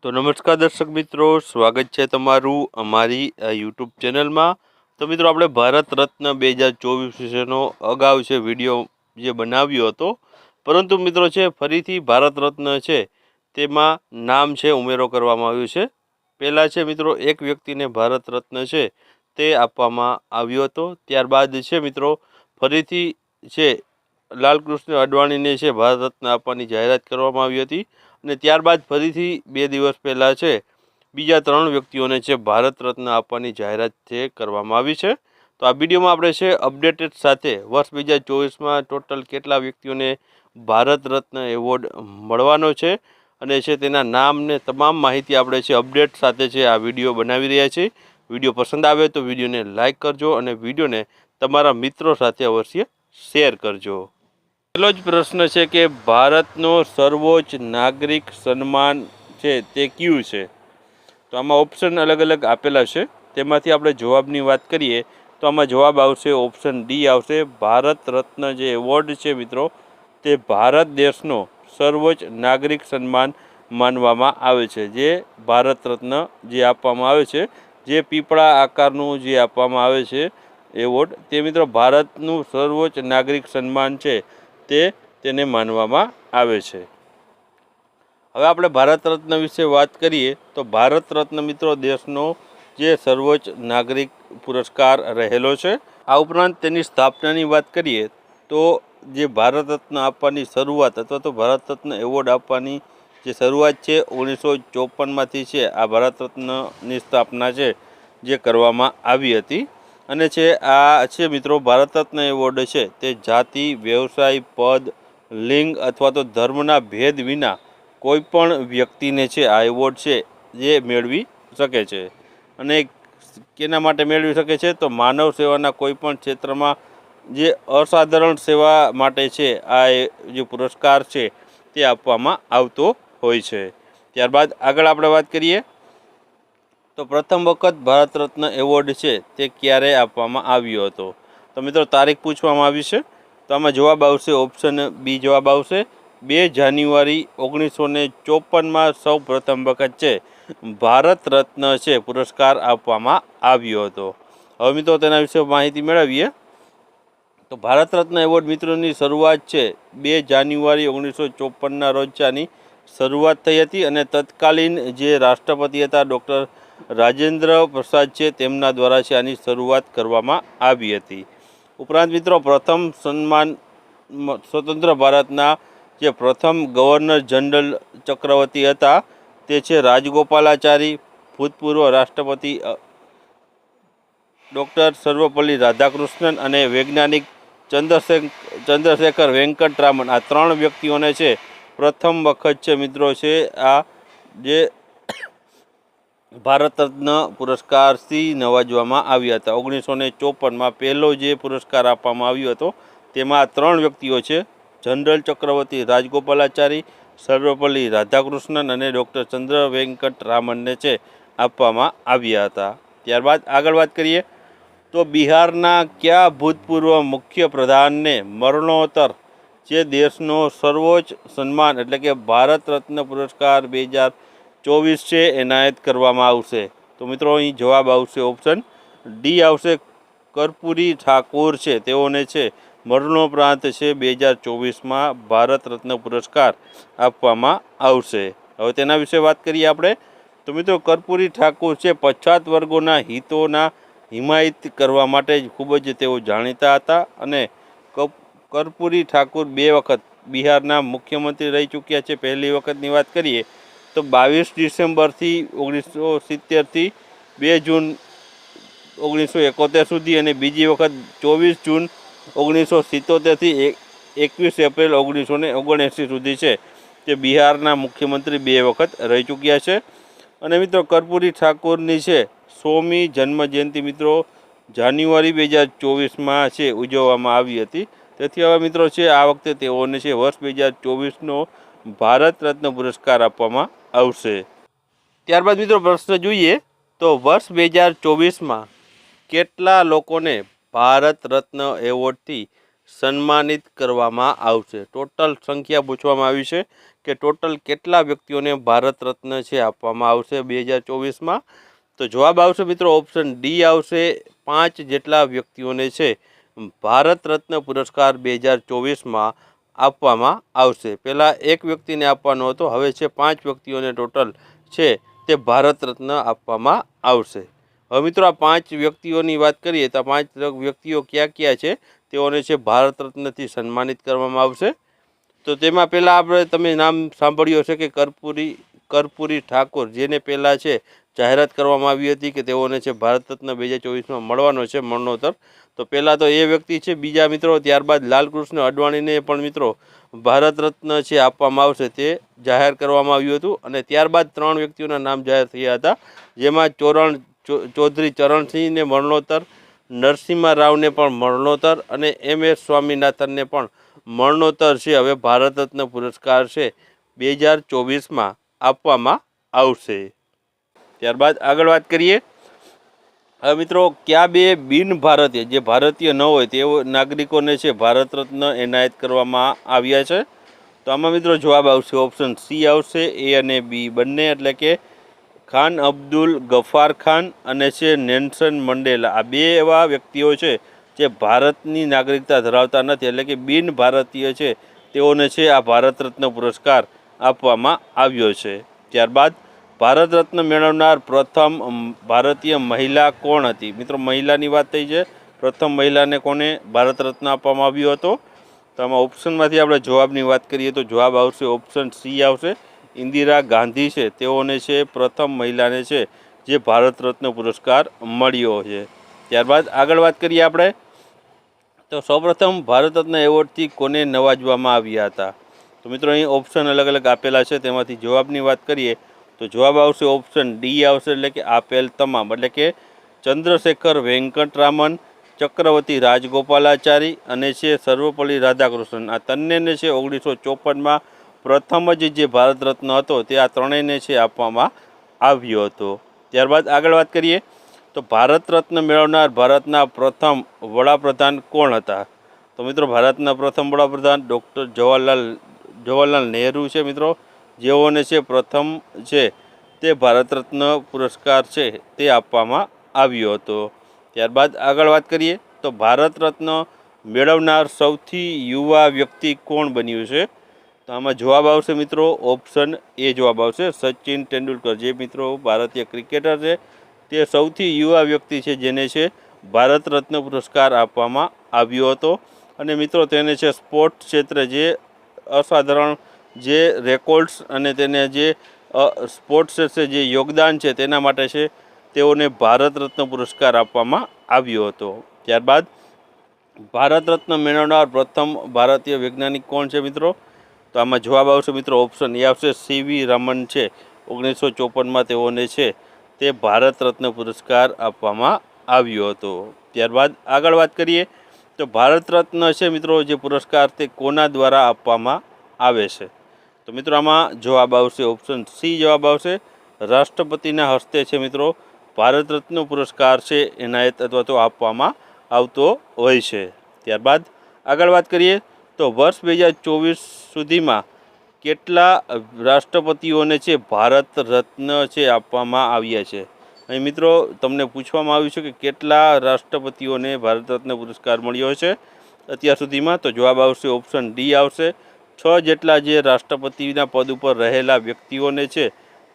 તો નમસ્કાર દર્શક મિત્રો, સ્વાગત છે તમારું અમારી યુટ્યુબ ચેનલમાં। તો મિત્રો આપણે ભારત રત્ન 2024 વિશેનો અગાઉ છે વિડીયો જે બનાવ્યો હતો, પરંતુ મિત્રો છે ફરીથી ભારત રત્ન છે તેમાં નામ છે ઉમેરો કરવામાં આવ્યો છે। પહેલાં છે મિત્રો એક વ્યક્તિને ભારત રત્ન છે તે આપવામાં આવ્યો હતો, ત્યારબાદ છે મિત્રો ફરીથી છે લાલકૃષ્ણ અડવાણીને છે ભારત રત્ન આપવાની જાહેરાત કરવામાં આવી હતી, અને ત્યારબાદ ફરીથી 2 દિવસ પહેલાં છે બીજા 3 વ્યક્તિઓને છે ભારત રત્ન આપવાની જાહેરાત છે કરવામાં આવી છે। તો આ વિડીયોમાં આપણે છે અપડેટેડ સાથે વર્ષ 2024માં ટોટલ કેટલા વ્યક્તિઓને ભારત રત્ન એવોર્ડ મળવાનો છે અને છે તેના નામને તમામ માહિતી આપણે છે અપડેટ સાથે છે આ વિડીયો બનાવી રહ્યા છીએ। વિડીયો પસંદ આવે તો વિડીયોને લાઇક કરજો અને વિડીયોને તમારા મિત્રો સાથે અવશ્ય શેર કરજો। પહેલો જ પ્રશ્ન છે કે ભારતનો સર્વોચ્ચ નાગરિક સન્માન છે તે કયું છે? તો આમાં ઓપ્શન અલગ અલગ આપેલા છે, તેમાંથી આપણે જવાબની વાત કરીએ તો આમાં જવાબ આવશે ઓપ્શન ડી આવશે। ભારત રત્ન જે એવોર્ડ છે મિત્રો તે ભારત દેશનો સર્વોચ્ચ નાગરિક સન્માન માનવામાં આવે છે। જે ભારત રત્ન જે આપવામાં આવે છે, જે પીપળા આકારનું જે આપવામાં આવે છે એવોર્ડ, તે મિત્રો ભારતનું સર્વોચ્ચ નાગરિક સન્માન છે તેને માનવામાં આવે છે। હવે આપણે ભારત રત્ન વિશે વાત કરીએ તો ભારત રત્ન મિત્રો દેશનો જે સર્વોચ્ચ નાગરિક પુરસ્કાર રહેલો છે। આ ઉપરાંત તેની સ્થાપનાની વાત કરીએ તો જે ભારત રત્ન આપવાની શરૂઆત અથવા તો ભારત રત્ન એવોર્ડ આપવાની જે શરૂઆત છે 1954માંથી છે આ ભારત રત્નની સ્થાપના છે જે કરવામાં આવી હતી। અને છે આ છે મિત્રો ભારત રત્ન એવોર્ડ છે તે જાતિ, વ્યવસાય, પદ, લિંગ અથવા તો ધર્મના ભેદ વિના કોઈ પણ વ્યક્તિને છે આ એવોર્ડ છે જે મેળવી શકે છે। અને કેના માટે મેળવી શકે છે તો માનવ સેવાના કોઈ પણ ક્ષેત્રમાં જે અસાધારણ સેવા માટે છે આ જે પુરસ્કાર છે તે આપવામાં આવતો હોય છે। ત્યારબાદ આગળ આપણે વાત કરીએ તો પ્રથમ વખત ભારત રત્ન એવોર્ડ છે તે ક્યારે આપવામાં આવ્યો હતો? તો મિત્રો તારીખ પૂછવામાં આવી છે, તો આમાં જવાબ આવશે ઓપ્શન બી જવાબ આવશે 2 જાન્યુઆરી 1954માં સૌ પ્રથમ વખત છે ભારત રત્ન છે પુરસ્કાર આપવામાં આવ્યો હતો। હવે મિત્રો તેના વિશે માહિતી મેળવીએ તો ભારત રત્ન એવોર્ડ મિત્રોની શરૂઆત છે 2 જાન્યુઆરી 1954ના રોજ આની શરૂઆત થઈ હતી, અને તત્કાલીન જે રાષ્ટ્રપતિ હતા ડૉક્ટર રાજેન્દ્ર પ્રસાદ છે તેમના દ્વારા છે આની શરૂઆત કરવામાં આવી હતી। ઉપરાંત મિત્રો પ્રથમ સન્માન સ્વતંત્ર ભારતના જે પ્રથમ ગવર્નર જનરલ ચક્રવર્તી હતા તે છે રાજગોપાલાચારી, ભૂતપૂર્વ રાષ્ટ્રપતિ ડૉક્ટર સર્વપલ્લી રાધાકૃષ્ણન અને વૈજ્ઞાનિક ચંદ્રશેખર વેંકટરામન, આ 3 વ્યક્તિઓને છે પ્રથમ વખત છે મિત્રો છે આ જે ભારત રત્ન પુરસ્કારથી નવાજવામાં આવ્યા હતા। 1954માં પહેલો જે પુરસ્કાર આપવામાં આવ્યો હતો તેમાં આ 3 વ્યક્તિઓ છે જનરલ ચક્રવર્તી રાજગોપાલાચારી, સર્વપલ્લી રાધાકૃષ્ણન અને ડૉક્ટર ચંદ્ર વેંકટરામનને છે આપવામાં આવ્યા હતા। ત્યારબાદ આગળ વાત કરીએ તો બિહારના કયા ભૂતપૂર્વ મુખ્ય પ્રધાનને મરણોત્તર જે દેશનો સર્વોચ્ચ સન્માન એટલે કે ભારત રત્ન પુરસ્કાર 2024 છે એનાયત કરવામાં આવશે? તો મિત્રો અહીં જવાબ આવશે ઓપ્શન ડી આવશે કર્પૂરી ઠાકુર છે તેઓને છે મરણોપરાંત છે 2024માં ભારત રત્ન પુરસ્કાર આપવામાં આવશે। હવે તેના વિશે વાત કરીએ આપણે તો મિત્રો કર્પૂરી ઠાકુર છે પછાત વર્ગોના હિતોના હિમાયત કરવા માટે ખૂબ જ તેઓ જાણીતા હતા, અને કર્પૂરી ઠાકુર 2 વખત બિહારના મુખ્યમંત્રી રહી ચૂક્યા છે। પહેલી વખતની વાત કરીએ તો 22 ડિસેમ્બરથી 1970થી 2 જૂન 1971 સુધી, અને બીજી વખત 24 જૂન 1977થી 21 એપ્રિલ 1979 સુધી છે તે બિહારના મુખ્યમંત્રી 2 વખત રહી ચૂક્યા છે। અને મિત્રો કર્પૂરી ઠાકુરની છે 100મી જન્મજયંતિ મિત્રો જાન્યુઆરી 2024માં છે ઉજવવામાં આવી હતી। તેથી હવે મિત્રો છે આ વખતે તેઓને છે વર્ષ 2024નો ભારત રત્ન પુરસ્કાર આપવામાં આવશે। ત્યારબાદ મિત્રો પ્રશ્ન જોઈએ તો વર્ષ 2024માં કેટલા લોકોને ભારત રત્ન એવોર્ડથી સન્માનિત કરવામાં આવશે? ટોટલ સંખ્યા પૂછવામાં આવી છે કે ટોટલ કેટલા વ્યક્તિઓને ભારત રત્ન છે આપવામાં આવશે 2024માં? તો જવાબ આવશે મિત્રો ઓપ્શન ડી આવશે, 5 જેટલા વ્યક્તિઓને છે ભારત રત્ન પુરસ્કાર 2024માં આપવામાં આવશે. પહેલાં એક વ્યક્તિને આપવાનો હતો, હવે છે 5 વ્યક્તિઓને ટોટલ છે તે ભારત રત્ન આપવામાં આવશે. હવે મિત્રો આ 5 વ્યક્તિઓની વાત કરીએ તો 5 વ્યક્તિઓ ક્યાં ક્યાં છે તેઓને છે ભારત રત્નથી સન્માનિત કરવામાં આવશે. તો તેમાં પહેલાં આપણે તમે નામ સાંભળ્યું હશે કે કર્પૂરી ઠાકોર, જેને પહેલાં છે જાહેરાત કરવામાં આવી હતી કે તેઓને છે ભારત રત્ન 2024માં મળવાનો છે મરણોત્તર. તો પહેલાં તો એ વ્યક્તિ છે. બીજા મિત્રો ત્યારબાદ લાલકૃષ્ણ અડવાણીને પણ મિત્રો ભારત રત્ન છે આપવામાં આવશે તે જાહેર કરવામાં આવ્યું હતું. અને ત્યારબાદ 3 વ્યક્તિઓના નામ જાહેર થયા હતા, જેમાં ચૌધરી ચરણસિંહને મરણોત્તર, નરસિમ્હા રાવને પણ મરણોત્તર અને MS સ્વામીનાથનને પણ મરણોત્તર છે હવે ભારત રત્ન પુરસ્કાર છે 2024માં આપવામાં આવશે. ત્યારબાદ આગળ વાત કરીએ. હવે મિત્રો કયા 2 બિન ભારતીય, જે ભારતીય ન હોય તેઓ નાગરિકોને છે ભારત રત્ન એનાયત કરવામાં આવ્યા છે? તો આમાં મિત્રો જવાબ આવશે ઓપ્શન સી આવશે, A અને B બંને, એટલે કે ખાન અબ્દુલ ગફાર ખાન અને છે નેલ્સન મંડેલા. આ 2 એવા વ્યક્તિઓ છે જે ભારતની નાગરિકતા ધરાવતા નથી, એટલે કે બિન ભારતીય છે, તેઓને છે આ ભારત રત્ન પુરસ્કાર આપવામાં આવ્યો છે. ત્યારબાદ ભારત રત્ન મેળવનાર પ્રથમ ભારતીય મહિલા કોણ હતી? મિત્રો મહિલાની વાત થઈ છે, પ્રથમ મહિલાને કોને ભારત રત્ન આપવામાં આવ્યો હતો? તો આમાં ઓપ્શનમાંથી આપણે જવાબની વાત કરીએ તો જવાબ આવશે ઓપ્શન સી આવશે, ઇન્દિરા ગાંધી છે તેઓને છે પ્રથમ મહિલાને છે જે ભારત રત્ન પુરસ્કાર મળ્યો છે. ત્યારબાદ આગળ વાત કરીએ આપણે તો સૌપ્રથમ ભારત રત્ન એવોર્ડથી કોને નવાજવામાં આવ્યા હતા? તો મિત્રો અહીં ઓપ્શન અલગ અલગ આપેલા છે, તેમાંથી જવાબની વાત કરીએ તો જવાબ આવશે ઓપ્શન ડી આવશે, એટલે કે આપેલ તમામ, એટલે કે ચંદ્રશેખર વેંકટરામન, ચક્રવર્તી રાજગોપાલાચારી અને છે સર્વપલ્લી રાધાકૃષ્ણન. આ ત્રણેયને છે 1954માં પ્રથમ જ જે ભારત રત્ન હતો તે આ ત્રણેયને છે આપવામાં આવ્યો હતો. ત્યારબાદ આગળ વાત કરીએ તો ભારત રત્ન મેળવનાર ભારતના પ્રથમ વડાપ્રધાન કોણ હતા? તો મિત્રો ભારતના પ્રથમ વડાપ્રધાન ડૉક્ટર જવાહરલાલ નહેરુ છે મિત્રો, જેઓને છે પ્રથમ છે તે ભારત રત્ન પુરસ્કાર છે તે આપવામાં આવ્યો હતો. ત્યારબાદ આગળ વાત કરીએ તો ભારત રત્ન મેળવનાર સૌથી યુવા વ્યક્તિ કોણ બન્યું છે? તો આમાં જવાબ આવશે મિત્રો ઓપ્શન એ જવાબ આવશે, સચિન તેંડુલકર, જે મિત્રો ભારતીય ક્રિકેટર છે તે સૌથી યુવા વ્યક્તિ છે જેને છે ભારત રત્ન પુરસ્કાર આપવામાં આવ્યો હતો. અને મિત્રો તેને છે સ્પોર્ટ્સ ક્ષેત્રે જે અસાધારણ જે રેકોર્ડ્સ અને તેને જે સ્પોર્ટ્સ ક્ષેત્રે જે યોગદાન છે તેના માટે છે તેઓને ભારત રત્ન પુરસ્કાર આપવામાં આવ્યો હતો. ત્યારબાદ ભારત રત્ન મેળવનાર પ્રથમ ભારતીય વૈજ્ઞાનિક કોણ છે મિત્રો? તો આમાં જવાબ આવશે મિત્રો ઓપ્શન એ આવશે, CV રમન છે. 1954માં તેઓને છે તે ભારત રત્ન પુરસ્કાર આપવામાં આવ્યો હતો. ત્યારબાદ આગળ વાત કરીએ તો ભારત રત્ન છે મિત્રો જે પુરસ્કાર તે કોના દ્વારા આપવામાં આવે છે? તો મિત્રો આમાં જવાબ આવશે ઓપ્શન સી જવાબ આવશે, રાષ્ટ્રપતિના હસ્તે છે મિત્રો ભારત રત્ન પુરસ્કાર છે એનાયત અથવા તો આપવામાં આવતો હોય છે. ત્યારબાદ આગળ વાત કરીએ તો વર્ષ 2024 સુધીમાં કેટલા રાષ્ટ્રપતિઓને છે ભારત રત્ન છે આપવામાં આવ્યા છે? અહીં મિત્રો તમને પૂછવામાં આવ્યું છે કે કેટલા રાષ્ટ્રપતિઓને ભારત રત્ન પુરસ્કાર મળ્યો છે અત્યાર સુધીમાં? તો જવાબ આવશે ઓપ્શન ડી આવશે, 6 જેટલા જે રાષ્ટ્રપતિના પદ ઉપર રહેલા વ્યક્તિઓને છે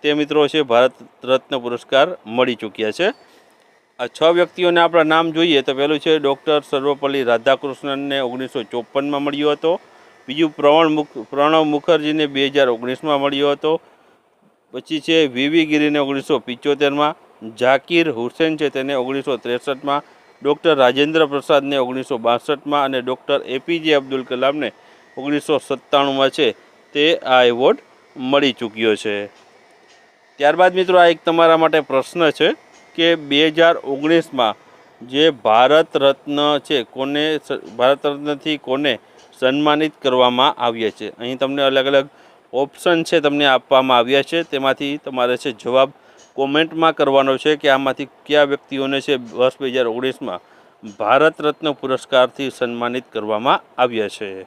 તે મિત્રો છે ભારત રત્ન પુરસ્કાર મળી ચૂક્યા છે. આ 6 વ્યક્તિઓને આપણા નામ જોઈએ તો પહેલું છે ડૉક્ટર સર્વપલ્લી રાધાકૃષ્ણનને 1954માં મળ્યો હતો. બીજું પ્રણવ મુખર્જીને 2019માં મળ્યો હતો. પછી છે VV ગિરીને 1975માં, ઝાકિર હુસેન છે તેને 1963માં, ડૉક્ટર રાજેન્દ્ર પ્રસાદને 1962માં અને ડૉક્ટર APJ અબ્દુલ કલામને 1997માં છે તે આ એવોર્ડ મળી ચૂક્યો છે. ત્યારબાદ મિત્રો આ એક તમારા માટે પ્રશ્ન છે કે 2019માં જે ભારત રત્ન છે કોને ભારત રત્નથી કોને સન્માનિત કરવામાં આવ્યા છે? અહીં તમને અલગ અલગ ઓપ્શન છે તમને આપવામાં આવ્યા છે, તેમાંથી તમારે છે જવાબ કોમેન્ટમાં કરવાનો છે કે આમાંથી કયા વ્યક્તિઓને છે વર્ષ 2019માં ભારત રત્ન પુરસ્કારથી સન્માનિત કરવામાં આવ્યા છે.